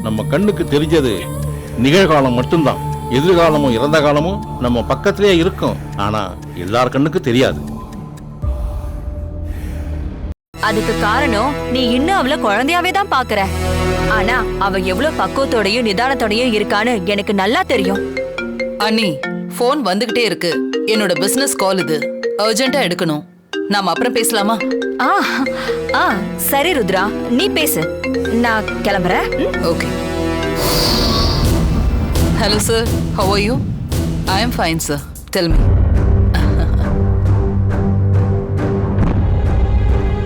நம்ம கண்ணுக்கு தெரிஞ்சது நிகழ்காலம் மட்டும்தான். எதிர்காலமும் இறந்த காலமும் நம்ம பக்கத்திலே இருக்கும். ஆனா எல்லார் கண்ணுக்கு தெரியாது. அதுக்கு காரணம் நீ இன்னும் அவள குழந்தையாவே தான் பாக்குற. ஆனா அவ எவ்வளவு பக்குவத்தோடையும் நிதானத்தோடையும் இருக்கான்னு எனக்கு நல்லா தெரியும். அண்ணி, போன் வந்துகிட்டே இருக்கு. என்னோட பிசினஸ் கால் இது. அர்ஜென்ட்டா எடுக்கணும். நாம அப்புறம் பேசலாமா? ஆ ஆ சரி ருத்ரா, நீ பேசு, நான் கிளம்புறேன். Okay. Hello sir, how are you? I am fine sir, tell me.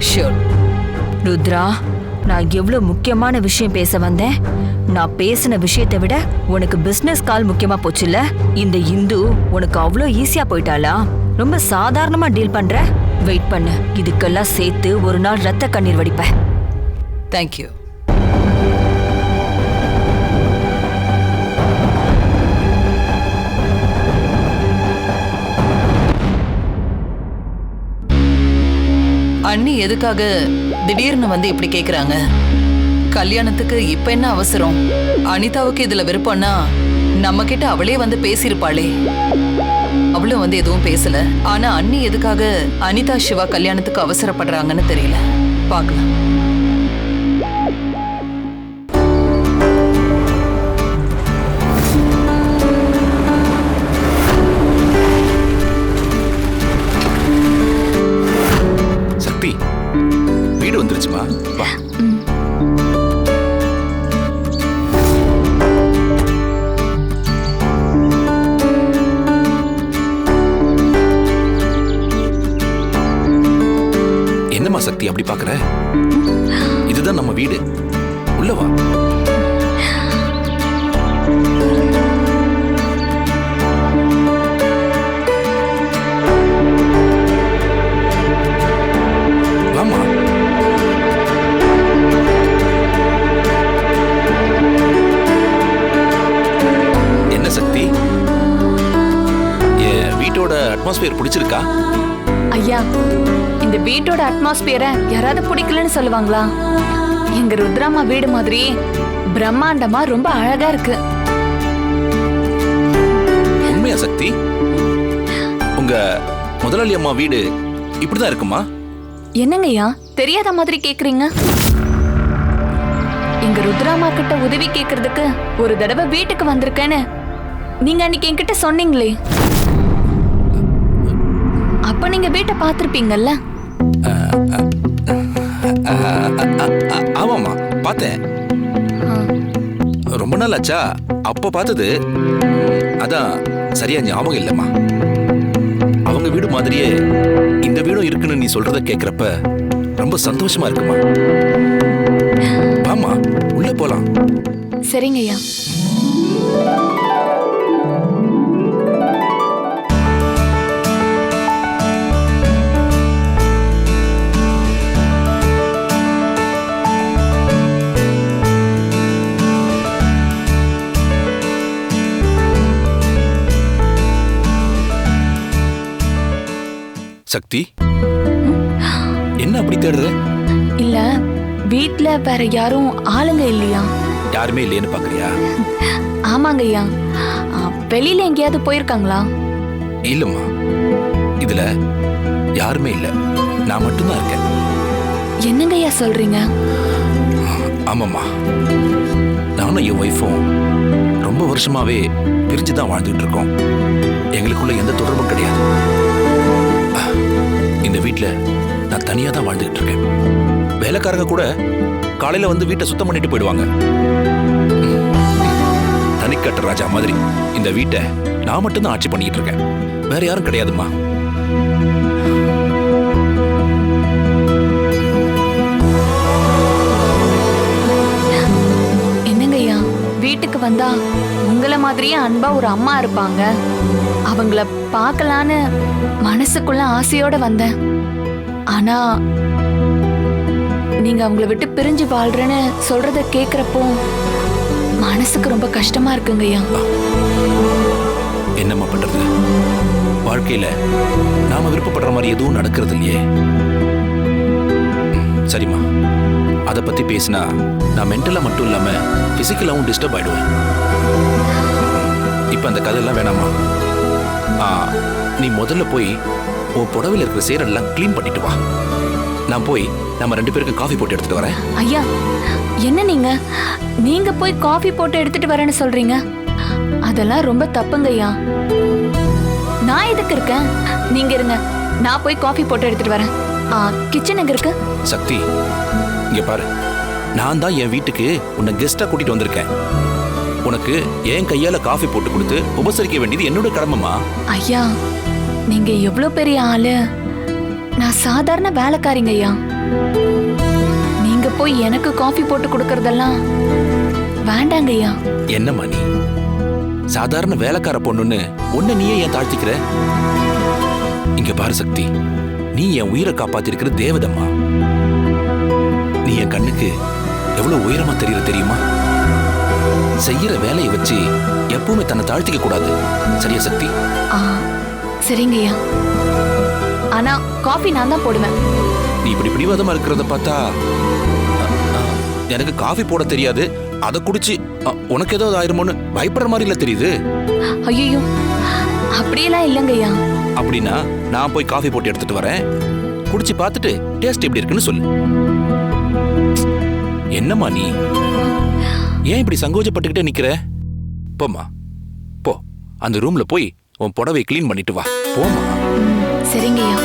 Sure. Rudra, நான் எவ்வளவு முக்கியமான விஷயம் பேச வந்தேன். நான் பேசின விஷயத்தை விட உனக்கு பிசினஸ் கால் முக்கியமா போச்சுல்ல. இந்த இந்து உனக்கு அவ்வளோ ஈஸியா போயிட்டாளா? ரொம்ப சாதாரணமா டீல் பண்ற. வெயிட் பண்ணு, இதுக்கெல்லாம் சேர்த்து ஒரு நாள் ரத்த கண்ணீர் வடிப்ப. தேங்க்யூ. அண்ணி எதுக்காக திடீர்னு வந்து இப்படி கேக்குறாங்க? கல்யாணத்துக்கு இப்ப என்ன அவசரம்? அனிதாவுக்கு இதுல விருப்பம்னா நம்ம கிட்ட அவளே வந்து பேசிருப்பாளே. அவளும் வந்து எதுவும் பேசல. ஆனா அண்ணி எதுக்காக அனிதா சிவா கல்யாணத்துக்கு அவசரப்படுறாங்கன்னு தெரியல. பார்க்கலாம். சக்தி, வீடு வந்துருச்சுமா. வா. என்னம்மா சக்தி அப்படி பாக்குற? இதுதான் நம்ம வீடு. உள்ள வா. வாமா. என்ன சக்தி, என் வீட்டோட அட்மாஸ்பியர் பிடிச்சிருக்கா? ஐயா, இந்த வீட்டோட அட்மாஸ்பியரை யாராவது பிடிக்கலன்னு சொல்லுவாங்களா? எங்க ருத்ராமா வீடு மாதிரி பிரம்மாண்டமா ரொம்ப அழகா இருக்கு. உண்மையா சக்தி? உங்க முதலாளி அம்மா வீடு இப்படிதான் இருக்குமா? என்னங்கய்யா தெரியாத மாதிரி கேக்குறீங்க? எங்க ருத்ராமா கிட்ட உதவி கேக்குறதுக்கு ஒரு தடவை வீட்டுக்கு வந்திருக்கேன்னு நீங்க அன்னைக்கு என்கிட்ட சொன்னீங்களே. அப்ப நீங்க வீட்டை பார்த்திருப்பீங்கல்ல? ஆமாமா, பார்த்தேன். ரொம்ப நாள் ஆச்சா அப்ப பார்த்தது. அதான் சரியா ஞாபகம் இல்லம்மா. அவங்க வீடு மாதிரியே இந்த வீடும் இருக்குன்னு நீ சொல்றத கேக்குறப்ப ரொம்ப சந்தோஷமா இருக்குமா. வாமா, உள்ள போலாம். சரிங்கய்யா. சக்தி, என்ன அப்படி தேடுற? இல்ல, வீட்ல வேற யாரும் ஆளுங்க இல்லையா? யாருமே இல்லையேன்னு பாக்குறியா? ஆமாங்கய்யா. வெளியில எங்கேயாவது போயிருக்காங்களா? இல்லம்மா, இதுல யாருமே இல்ல. நான் மட்டும்தான் இருக்கேன். என்னங்கய்யா சொல்றீங்க? ஆமாம்மா, நானும் என் ஒய்ஃபும் ரொம்ப வருஷமாவே பிரிஞ்சுதான் வாழ்ந்துட்டு இருக்கோம். எங்களுக்குள்ள எந்த தொடர்பும் கிடையாது. இந்த வீட்டுல நான் தனியா தான் வாழ்ந்துகிட்டு இருக்கேன். வேலைக்காரங்க கூட காலையில வந்து வீட்டை சுத்தம் பண்ணிட்டு போயிடுவாங்க. தனிக்கட்ட ராஜா மாதிரி இந்த வீட்டை நான் மட்டும்தான் ஆட்சி பண்ணிட்டு இருக்கேன். வேற யாரும் கிடையாதுமா. என்னங்கய்யா, வீட்டுக்கு வந்தா உங்களை மாதிரியே அன்பா ஒரு அம்மா இருப்பாங்க. அவங்கள பார்க்கலான்னு மனசுக்குள்ள ஆசையோட வந்தேன். ஆனா நீங்க அவங்கள விட்டு பிரிஞ்சு வாழ்றேன்னு சொல்றத கேக்குறப்போ மனசுக்கு ரொம்ப கஷ்டமா இருக்குங்கய்யா. என்னம்மா பண்றது? வாழ்க்கையில நாம விருப்பப்படுற மாதிரி எதுவும் நடக்கிறது இல்லையே. சரிம்மா, அதை பத்தி பேசினா நான் மென்டலா மட்டும் இல்லாம பிசிக்கலாவும் டிஸ்டர்ப் ஆயிடுவேன். இப்ப அந்த கதையெல்லாம் வேணாமா? நீ முதல்ல போய் உன் புடவையில் இருக்கிற சேரெல்லாம் க்ளீன் பண்ணிட்டு வா. நான் போய் நம்ம 2 பேருக்கு காஃபி போட்டு எடுத்துட்டு வரேன். ஐயா, என்ன நீங்க போய் காஃபி போட்டு எடுத்துட்டு வரேன்னு சொல்றீங்க? அதெல்லாம் ரொம்ப தப்புங்க ஐயா. நான் எதுக்கு இருக்கேன்? நீங்க இருங்க, நான் போய் காஃபி போட்டு எடுத்துட்டு வரேன். கிச்சன் எங்க இருக்கு? சக்தி, இங்க பாரு, நான் தான் என் வீட்டுக்கு உன்னை கெஸ்டா கூட்டிட்டு வந்திருக்கேன். உனக்கு என் கையால காஃபி போட்டு கொடுத்து உபசரிக்க வேண்டியது என்னோட கடமைமா. ஐயா, நீங்க எவ்வளவு பெரிய ஆளு. நான் சாதாரண வேலைக்காரிங்க ஐயா. நீங்க போய் எனக்கு காஃபி போட்டு கொடுக்கறதெல்லாம் வேண்டாங்க ஐயா. என்னம்மா நீ சாதாரண வேலைக்கார பொண்ணுன்னு உன்னை நீயே ஏன் தாழ்த்திக்கிற? இங்க பாரு சக்தி, நீ என் உயிரை காப்பாத்திருக்கிற தேவதம்மா. நீ என் கண்ணுக்கு எவ்வளவு உயரமா தெரியற தெரியுமா? செய்யற வேலையை வச்சு எப்பவுமே தன்னை தாழ்த்திக்க கூடாது. சரியா சக்தி? சரிங்க ஐயா. ஆனா காஃபி நான் தான் போடுவேன். நீ இப்படி பிடிவாதமா இருக்கிறத பார்த்தா எனக்கு காஃபி போட தெரியாது, அதை குடிச்சு உனக்கு ஏதாவது ஆயிருமோன்னு பயப்படுற மாதிரி இல்ல தெரியுது. ஐயோ, அப்படியெல்லாம் இல்லைங்க ஐயா. அப்படின்னா நான் போய் காஃபி போட்டு எடுத்துட்டு வரேன். குடிச்சு பார்த்துட்டு டேஸ்ட் எப்படி இருக்குன்னு சொல்லு. என்னம்மா நீ ஏன் இப்படி சங்கோஜப்பட்டுக்கிட்டே நிக்கிற? போம்மா, போ, அந்த ரூம்ல போய் உன் புடவை கிளீன் பண்ணிட்டு வா. போம்மா. சரிங்க ஐயா.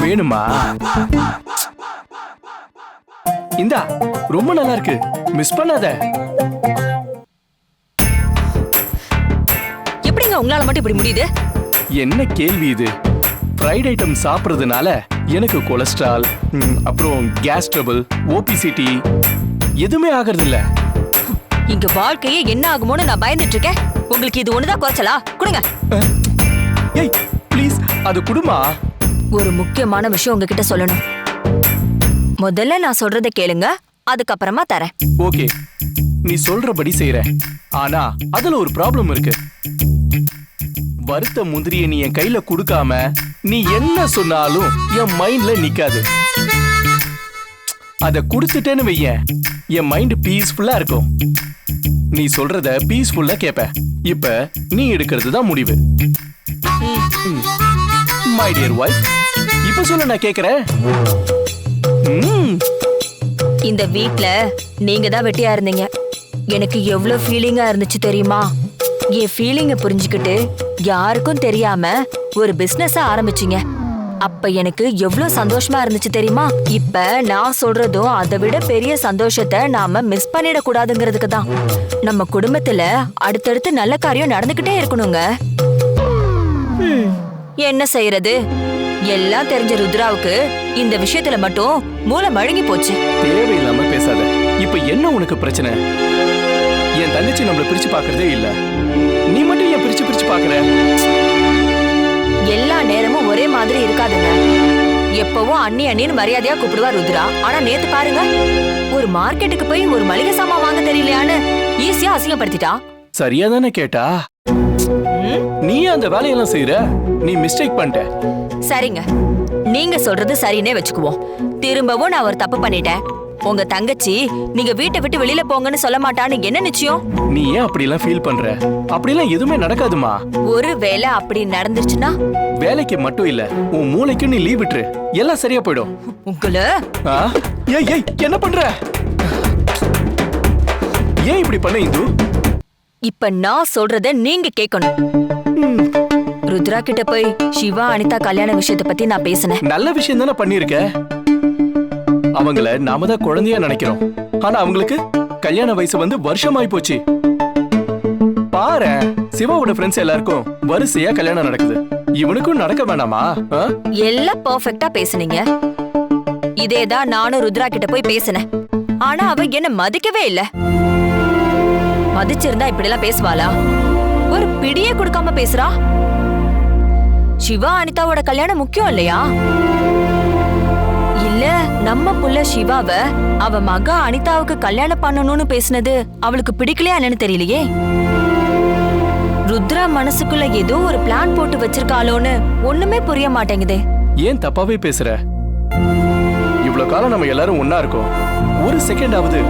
வேணுமா? இந்தா, ரொம்ப நல்லா இருக்கு, மிஸ் பண்ணாத. எப்படிங்க உங்களால மட்டும் இப்படி முடியுது? என்ன கேள்வி இது? ஃப்ரைட் ஐட்டம் சாப்பிடுறதுனால எனக்கு கொலஸ்ட்ரால், அப்புறம் கேஸ் ட்ரபிள், ஓபிசிட்டி எதுவுமே ஆகிறது இல்ல. இங்க வாழ்க்கையே என்ன ஆகுமோன்னு நான் பயந்துட்டு இருக்கேன். உங்களுக்கு இது ஒண்ணுதான் குறைச்சலா? கொடுங்க. ஏய் ப்ளீஸ், அது குடுமா. ஒரு முக்கியமான விஷயம் உங்ககிட்ட சொல்லணும். முதல்ல நான் சொல்றத கேளுங்க, அதுக்கப்புறமா தரேன். ஓகே, நீ சொல்றபடி செய்யற. ஆனா அதுல ஒரு ப்ராப்ளம் இருக்கு. வறுத்த முந்திரிய நீ என் கையில குடுக்காம நீ என்ன சொன்னாலும் என் மைண்ட்ல நிக்காது. அத குடுத்துட்டேன்னு வையேன், என் மைண்ட் பீஸ்ஃபுல்லா இருக்கும். நீ சொல்றத பீஸ்ஃபுல்லா கேப்ப. இப்ப நீ எடுக்கிறது தான் முடிவு. மை டியர் வைஃப், இப்ப சொல்ல, நான் கேக்குறேன். இந்த வீட்ல நீங்க தான் வெட்டியா இருந்தீங்க. எனக்கு எவ்வளவு ஃபீலிங்கா இருந்துச்சு தெரியுமா? என் ஃபீலிங்க புரிஞ்சுக்கிட்டு யாருக்கும் தெரியாம ஒரு பிசினஸ் ஆரம்பிச்சீங்க. அப்ப எனக்கு எவ்வளவு சந்தோஷமா இருந்துச்சு தெரியுமா? இப்ப நான் சொல்றதும் அதை விட பெரிய சந்தோஷத்தை நாம மிஸ் பண்ணிட கூடாதுங்கிறதுக்கு தான். நம்ம குடும்பத்துல அடுத்தடுத்து நல்ல காரியம் நடந்துகிட்டே இருக்கணுங்க. என்ன செய்யறது? எல்லாம் தெரிஞ்ச ருத்ராவுக்கு இந்த விஷயத்துல மட்டும் மூளை மழுங்கி போச்சு. தேவையில்லாம பேசாத. இப்ப என்ன உனக்கு பிரச்சனை? என் தங்கச்சி நம்மள பிரிச்சு பாக்குறதே இல்ல, நீ மட்டும் ஏன் பிரிச்சு பிரிச்சு பாக்குற? எல்லா நேரமும் ஒரே மாதிரி இருக்காதுங்க. எப்பவும் அண்ணி அண்ணின்னு மரியாதையா கூப்பிடுவா ருத்ரா. ஆனா நேத்து பாருங்க, ஒரு மார்க்கெட்டுக்கு போய் ஒரு மளிகை சாமான் வாங்க தெரியலையான்னு ஈஸியா அசிங்கப்படுத்திட்டா. சரியா தானே கேட்டா? நீ அந்த வேலையெல்லாம் செய்யற, நீ மிஸ்டேக் பண்ணிட்ட. சரிங்க, நீங்க சொல்றது சரின்னே வச்சுக்குவோம். திரும்பவும் நான் ஒரு தப்பு பண்ணிட்டேன். உங்க தங்கச்சி நீங்க வீட்டை விட்டு வெளியில போங்கன்னு சொல்ல மாட்டான்னு என்ன நிச்சயம்? நீ ஏன் அப்படி எல்லாம் ஃபீல் பண்ற? அப்படி எல்லாம் எதுவுமே நடக்காதுமா. ஒருவேளை அப்படி நடந்துருச்சுன்னா? வேலைக்கு மட்டும் இல்ல, உன் மூளைக்கு நீ லீவ் விட்டுரு, எல்லாம் சரியா போயிடும். உங்கள ஏய் ஏய், என்ன பண்ற? ஏன் இப்படி பண்ண இந்து? இப்ப நான் சொல்றத நீங்க கேட்கணும். ருத்ரா கிட்ட போய் சிவா அனிதா கல்யாண விஷயத்தை பத்தி நான் பேசினேன். நல்ல விஷயம் தானே பண்ணிருக்க. அவங்கள நாம தான் குழந்தையா நினைக்கிறோம். ஆனா அவங்களுக்கு கல்யாண வயசு வந்து வருஷமாயி போச்சு. பாரு, சிவாவோட ஃப்ரெண்ட்ஸ் எல்லாருக்கும் வரிசையா கல்யாணம் நடக்குது. இவனுக்கும் நடக்க வேணாமா? எல்லாம் பெர்ஃபெக்ட்டா பேசுனீங்க. இதேதான் நானும் ருத்ரா கிட்ட போய் பேசினேன். ஆனா அவ என்ன மதிக்கவே இல்ல. மதிச்சிருந்தா இப்படி எல்லாம் பேசுவாளா? ஒரு பிடியே கொடுக்காம பேசுறா. சிவா அனிதாவோட கல்யாணம் முக்கியம் இல்லையா? இல்ல நம்ம புள்ள சிவாவ அவ மகா அனிதாவுக்கு கல்யாணம் பண்ணணும்னு பேசினது அவளுக்கு பிடிக்கலையா என்னன்னு தெரியலையே. ருத்ரா மனசுக்குள்ள ஏதோ ஒரு பிளான் போட்டு வச்சிருக்காளோன்னு ஒண்ணுமே புரிய மாட்டேங்குதே. ஏன் தப்பாவே பேசுற? இவ்வளவு காலம் நம்ம எல்லாரும் ஒன்னா இருக்கோம். ஒரு செகண்ட் ஆகுது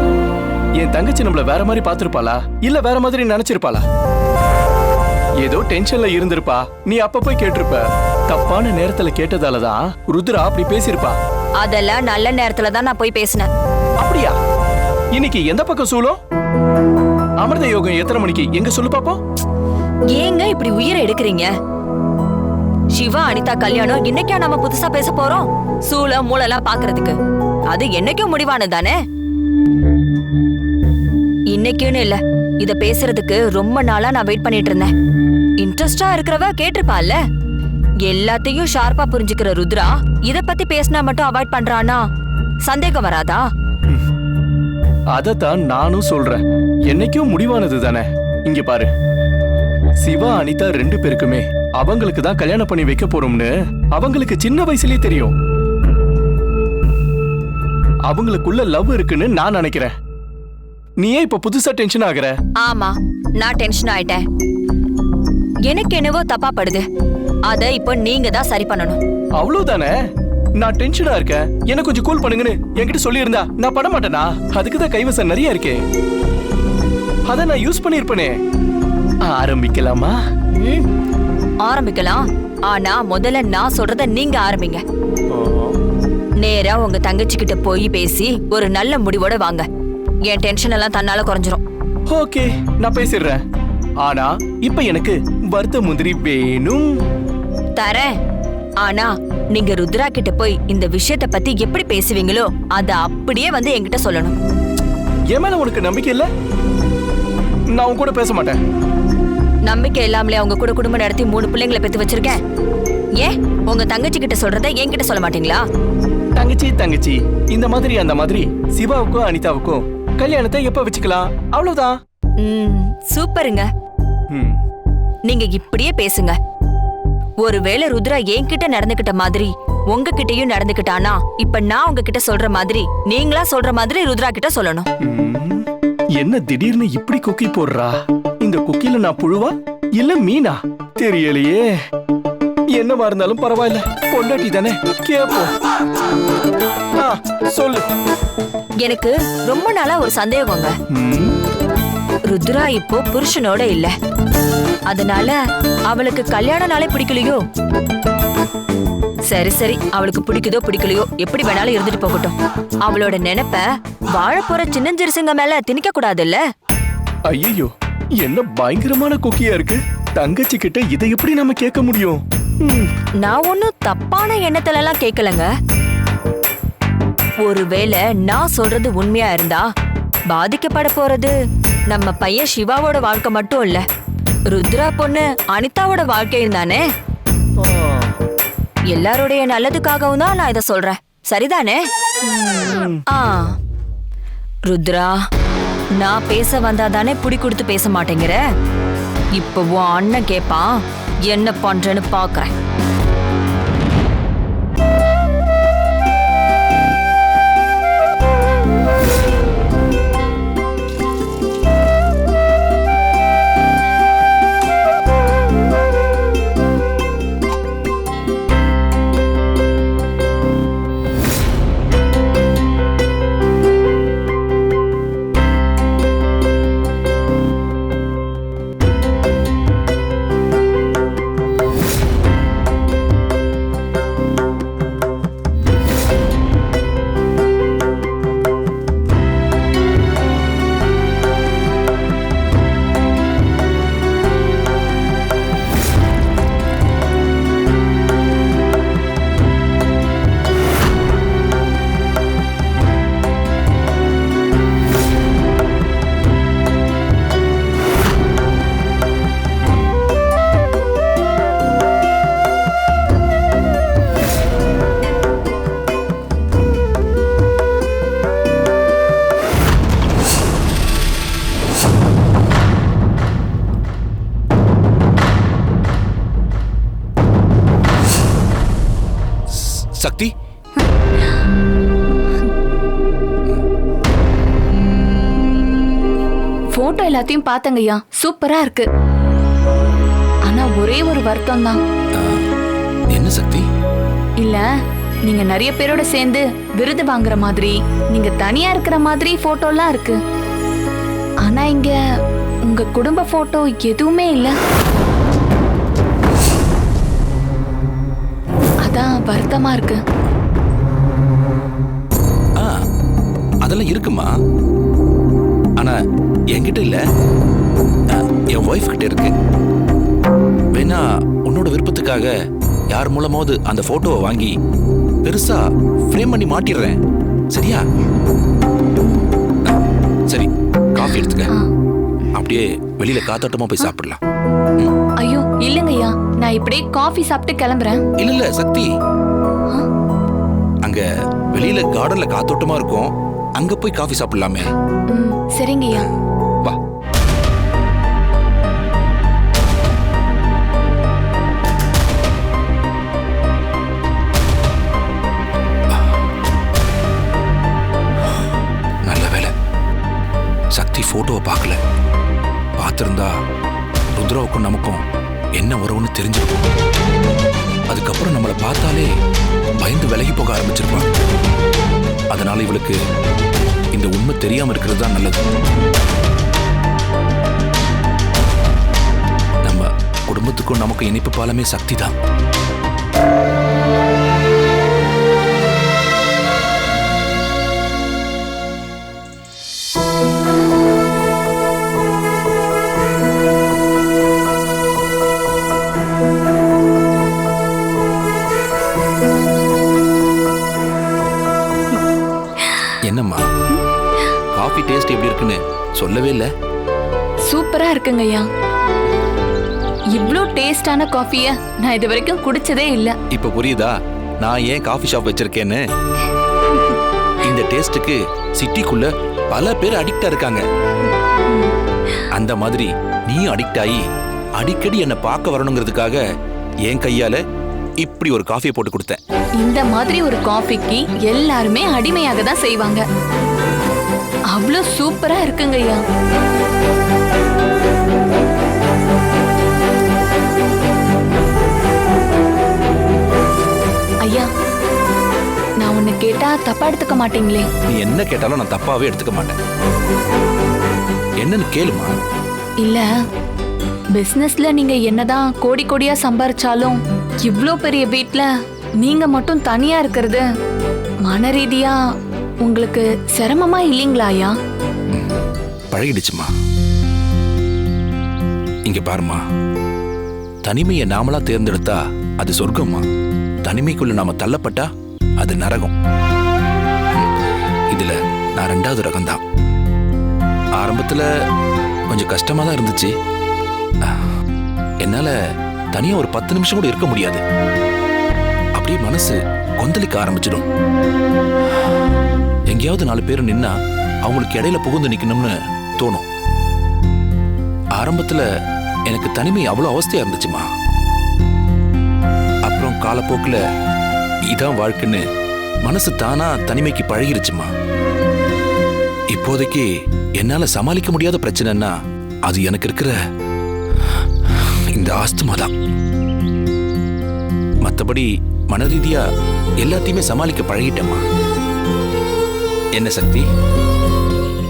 என் தங்கச்சி நம்மள வேற மாதிரி பாத்திருப்பாளா, இல்ல வேற மாதிரி நினைச்சிருப்பாளா? ஏதோ டென்ஷன்ல இருந்திருப்பா. நீ அப்ப போய் கேட்டிருப்ப. தப்பான நேரத்துல கேட்டதாலதான் ருத்ரா அப்படி பேசிருப்பா. அதெல்லாம் நல்ல நேரத்துல தான் நான் போய் பேசினேன். அப்படியா? இன்னைக்கு எந்த பக்கம் சூலம்? அமிர்த யோகம் எத்தனை மணிக்கு எங்க சொல்லு பாப்போம். ஏங்க இப்படி உயிரை எடுக்கிறீங்க? சிவா அனிதா கல்யாணம் இன்னைக்கா நாம புதுசா பேச போறோம்? சூள மூளெல்லாம் பாக்குறதுக்கு அது என்னைக்கும் முடிவானதானே. இன்னைக்குன்னு இல்ல, இத பேசுறதுக்கு ரொம்ப நாளா நான் வெயிட் பண்ணிட்டு இருந்தேன். இன்ட்ரெஸ்டா இருக்கிறவ கேட்டிருப்பால. எல்லாத்தையும் ஷார்ப்பா புரிஞ்சுக்கிற ருத்ரா இத பத்தி பேசினா மட்டும் அவாய்ட் பண்றானா சந்தேகம் வராதா? அதத்தான் நானும் சொல்றேன். என்னைக்கும் முடிவானது தானே. இங்க பாரு, சிவா அனிதா 2 பேருக்குமே அவங்களுக்கு தான் கல்யாணம் பண்ணி வைக்க போறோம்னு அவங்களுக்கு சின்ன வயசுலயே தெரியும். அவங்களுக்குள்ள லவ் இருக்குன்னு நான் நினைக்கிறேன். நீ ஏன் இப்ப புதுசா டென்ஷன் ஆகுற? ஆமா, நான் டென்ஷன் ஆயிட்டேன். எனக்கு என்னவோ தப்பா படுது. அத இப்ப நீங்க தான் சரி பண்ணணும். அவ்வளவுதானே. நான் டென்ஷனா இருக்கேன், என்ன கொஞ்சம் கூல் பண்ணுங்கன்னு என்கிட்ட சொல்லி இருந்தா நான் பட மாட்டேனா? அதுக்குதான் கைவசம் நிறைய இருக்கே. அத நான் யூஸ் பண்ணிருப்பேனே. ஆரம்பிக்கலாமா? ஆரம்பிக்கலாம். ஆனா முதல்ல நான் சொல்றத நீங்க ஆரம்பிங்க. நேரா உங்க தங்கச்சி கிட்ட போய் பேசி ஒரு நல்ல முடிவோட வாங்க. என் டென்ஷன் எல்லாம் தன்னால குறைஞ்சிரும். ஓகே, நான் பேசிடுறேன். ஆனா இப்ப எனக்கு வறுத்த முந்திரி வேணும். தரேன். ஆனா நீங்க ருத்ரா கிட்ட போய் இந்த விஷயத்த பத்தி எப்படி பேசுவீங்களோ அத அப்படியே வந்து என்கிட்ட சொல்லணும். என் மேல உனக்கு நம்பிக்கை இல்ல? நான் உன் கூட பேச மாட்டேன். நம்பிக்கை இல்லாமலே அவங்க கூட குடும்பம் நடத்தி 3 பிள்ளைங்களை பெத்து வச்சிருக்கேன். ஏன் உங்க தங்கச்சி கிட்ட சொல்றத என்கிட்ட சொல்ல மாட்டீங்களா? தங்கச்சி இந்த மாதிரி அந்த மாதிரி சிவாவுக்கும் அனிதாவுக்கும் கல்யாணத்தை எப்ப வச்சுக்கலாம், அவ்வளவுதான். சூப்பருங்க. நீங்க இப்படியே பேசுங்க. ஒருவேளை ருத்ரா என்கிட்ட நடந்துகிட்ட மாதிரி உங்ககிட்டயும் நடந்துகிட்டானா இப்ப நான் உங்ககிட்ட சொல்ற மாதிரி நீங்களா சொல்ற மாதிரி ருத்ரா கிட்ட சொல்லணும். என்ன திடீர்னு இப்படி குக்கி போடுறா? இந்த குக்கில நான் புழுவா இல்ல மீனா தெரியலையே. என்னவா இருந்தாலும் பரவாயில்ல, பொண்டாட்டி தானே, கேப்போம். சொல்லு. எனக்கு ரொம்ப நாளா ஒரு சந்தேகங்க. ருத்ரா இப்போ புருஷனோட இல்ல, அதனால அவளுக்கு கல்யாண நாளே பிடிக்கலையோ? சரி சரி, அவளுக்கு பிடிக்குதோ பிடிக்கலையோ எப்படி வேணாலும் இருந்துட்டு போகட்டும். அவளோட நினைப்ப வாழப்போற சின்னஞ்சிறுசுங்க மேல திணிக்க கூடாதுல்ல. ஐயோ, என்ன பயங்கரமான குக்கியா இருக்கு. தங்கச்சி கிட்ட இதை எப்படி நம்ம கேட்க முடியும்? நான் ஒன்னும் தப்பான எண்ணத்துல எல்லாம் கேட்கலங்க. ஒருவேளை நான் சொல்றது உண்மையா இருந்தா பாதிக்கப்பட போறது நம்ம பையன் சிவாவோட வாழ்க்கை மட்டும் இல்ல, ருத்ரா பொண்ணு அனிதாவோட வாழ்க்கையும் தானே. எல்லாருடைய நல்லதுக்காகவும் தான் நான் இத சொல்றேன். சரிதானே? ருத்ரா, நான் பேச வந்தாதானே புடி கொடுத்து பேச மாட்டேங்கிற. இப்ப உன் அண்ணன் கேப்பான், என்ன பண்றேன்னு பாக்குறேன். சக்தி, போட்டோ எல்லாத்தையும் பார்த்தங்கய்யா, சூப்பரா இருக்கு. ஆனா ஒரே ஒரு வருத்தம் தான். என்ன சக்தி? இல்ல, நீங்க நிறைய பேரோட சேர்ந்து விருது வாங்குற மாதிரி, நீங்க தனியா இருக்கிற மாதிரி போட்டோலாம் இருக்கு. ஆனா இங்க உங்க குடும்ப போட்டோ எதுவுமே இல்ல. அதான் வருத்தமா இருக்கு. அதெல்லாம் இருக்குமா, ஆனா என்கிட்ட இல்ல, என் ஒய்ஃப் கிட்ட இருக்கு. வேணா உன்னோட விருப்பத்துக்காக யார் மூலமாவது அந்த போட்டோவை வாங்கி பெருசா ஃப்ரேம் பண்ணி மாட்டிடுறேன், சரியா? சரி, காஃபி எடுத்துக்க, அப்படியே வெளியில காத்தோட்டமா போய் சாப்பிடலாம். ஐயோ இல்லங்கய்யா, நான் இப்படியே காஃபி சாப்பிட்டு கிளம்புறேன். இல்ல சக்தி, அங்க வெளியில கார்டன்ல காத்தோட்டமா இருக்கும், அங்க போய் காஃபி சாப்பிடலாமே. சரிங்கய்யா. வா. நல்ல வேலை, சக்தி போட்டோவை பார்க்கல. பார்த்திருந்தா ருத்ராவுக்கும் நமக்கும் என்ன உறவுன்னு தெரிஞ்சிருக்கும். அதுக்கப்புறம் நம்மளை பார்த்தாலே பயந்து விலகி போக ஆரம்பிச்சிருப்பான். அதனால இவளுக்கு இந்த உண்மை தெரியாம இருக்கிறது தான் நல்லது. நம்ம குடும்பத்துக்கும் நமக்கு இணைப்பு பாலமே சக்தி தான். என்னம்மா, காஃபி டேஸ்ட் எப்படி இருக்குன்னு சொல்லவே இல்ல? சூப்பரா இருக்குங்கய்யா. இவ்ளோ டேஸ்டான காஃபிய நான் இது வரைக்கும் குடிச்சதே இல்ல. இப்ப புரியுதா நான் ஏன் காஃபி ஷாப் வச்சிருக்கேன்னு? இந்த டேஸ்டுக்கு சிட்டிக்குள்ள பல பேர் அடிக்டா இருக்காங்க. அந்த மாதிரி நீயும் அடிக்ட் ஆகி அடிக்கடி என்ன பார்க்க வரணுங்கிறதுக்காக என் கையால இப்படி ஒரு காஃபியை போட்டு கொடுத்தேன். இந்த மாதிரி ஒரு காஃபிக்கு எல்லாருமே அடிமையாக தான் செய்வாங்க. அவ்வளோ சூப்பரா இருக்குங்கய்யா. ஐயா, நான் உன்னை கேட்டா தப்பா எடுத்துக்க மாட்டீங்களே? நீ என்ன கேட்டாலும் நான் தப்பாவே எடுத்துக்க மாட்டேன். என்னன்னு கேளுமா. இல்ல, பிசினஸ்ல நீங்க என்னதான் கோடி கோடியா சம்பாரிச்சாலும் இவ்ளோ பெரிய வீட்ல நீங்க மட்டும் தனியா இருக்கிறது மன ரீதியா உங்களுக்கு சிரமமா இல்லீங்களா ஐயா? பழகிடுச்சுமா. இங்க பாருமா, தனிமையை நாமளா தேர்ந்தெடுத்தா அது சொர்க்கம்மா. தனிமைக்குள்ள நாம தள்ளப்பட்டா அது நரகம். இதுல நான் 2வது ரகம்தான். ஆரம்பத்துல கொஞ்சம் கஷ்டமா தான் இருந்துச்சு. என்னால தனியா ஒரு 10 நிமிஷம் கூட இருக்க முடியாது. அப்படியே மனசு கொந்தளிக்க ஆரம்பிச்சிடும். எங்கேயாவது 4 பேர் நின்னா அவங்களுக்கு இடையில புகுந்து நிக்கணும்னு தோணும். ஆரம்பத்துல எனக்கு தனிமை அவ்வளவு அவஸ்தையா இருந்துச்சுமா. அப்புறம் காலப்போக்குல இதான் வாழ்க்கைன்னு மனசு தானா தனிமைக்கு பழகிருச்சுமா. இப்போதைக்கு என்னால சமாளிக்க முடியாத பிரச்சனைன்னா அது எனக்கு இருக்கிற இந்த ஆஸ்துமா தான். மத்தபடி மனரீதியா எல்லாத்தையுமே சமாளிக்க பழகிட்டேம்மா. என்ன சக்தி,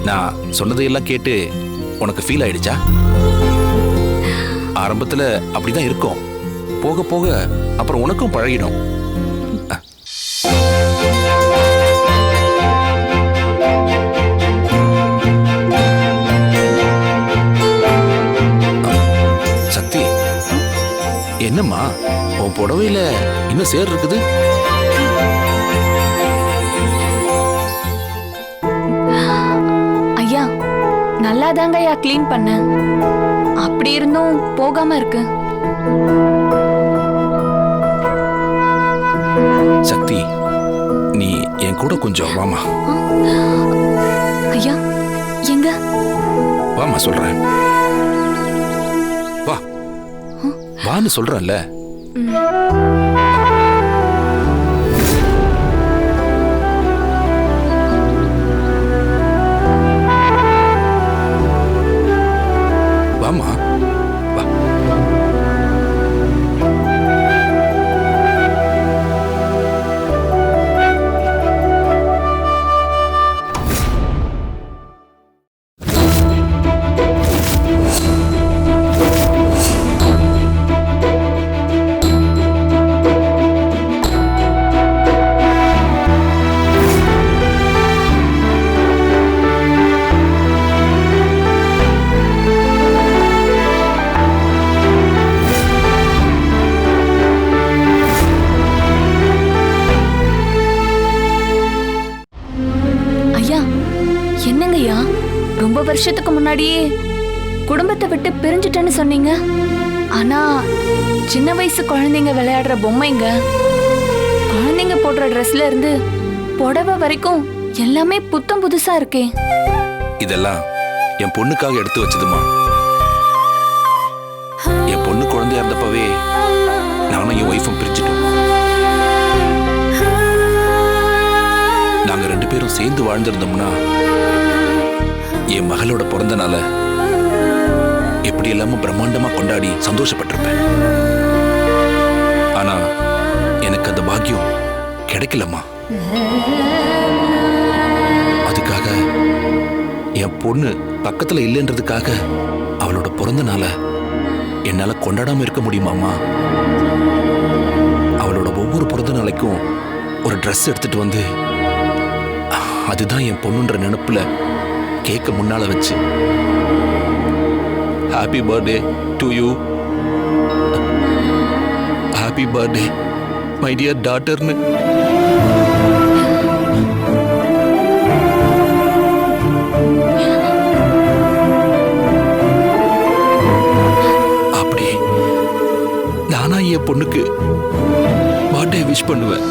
நான் சொன்னதையெல்லாம் கேட்டு உனக்கு ஃபீல் ஆயிடுச்சா? ஆரம்பத்துல அப்படிதான் இருக்கும், போக போக அப்புறம் உனக்கும் பழகிடும். சக்தி, என்னம்மா உன் புடவையில இன்னும் சேர் இருக்குது? ஐயா, நல்லாதாங்க ஐயா கிளீன் பண்ண. அப்படி இருந்தும் போகாம இருக்கு. சக்தி, நீ என் கூட கொஞ்சம் வாமா. ஐயா, எங்க? வாமா சொல்றேன். வா வான்னு சொல்றேன்ல. ரொம்ப வருஷத்துக்கு முன்னாடியே குடும்பத்தை விட்டு பிரிஞ்சுட்டேன்னு சொன்னீங்க. ஆனா சின்ன வயசு குழந்தைங்க விளையாடுற பொம்மைங்க, குழந்தைங்க போடுற ட்ரெஸ்ல இருந்து புடவை வரைக்கும் எல்லாமே புத்தம் புதுசா இருக்கே. இதெல்லாம் என் பொண்ணுக்காக எடுத்து வச்சதுமா. என் பொண்ணு குழந்தையா இருந்தப்பவே நானும் என் ஒய்ஃபும் பிரிஞ்சுட்டோம். நாங்க 2 பேரும் சேர்ந்து வாழ்ந்திருந்தோம்னா என் மகளோட பிறந்த நாள எப்படி இல்லாம பிரம்மாண்டமா கொண்டாடி சந்தோஷப்பட்டிருப்பேன். ஆனா எனக்கு அந்த பாக்கியம் கிடைக்கலம்மா. அதுக்காக என் பொண்ணு பக்கத்துல இல்லைன்றதுக்காக அவளோட பிறந்த நாள என்னால கொண்டாடாம இருக்க முடியுமாமா? அவளோட ஒவ்வொரு பிறந்த நாளைக்கும் ஒரு ட்ரெஸ் எடுத்துட்டு வந்து அதுதான் என் பொண்ணுன்ற நினைப்புல கேக்க முன்னால வச்சு happy birthday to you, happy birthday my dear டாட்டர்னு அப்படி நானா என் பொண்ணுக்கு பர்த்டே விஷ் பண்ணுவேன்.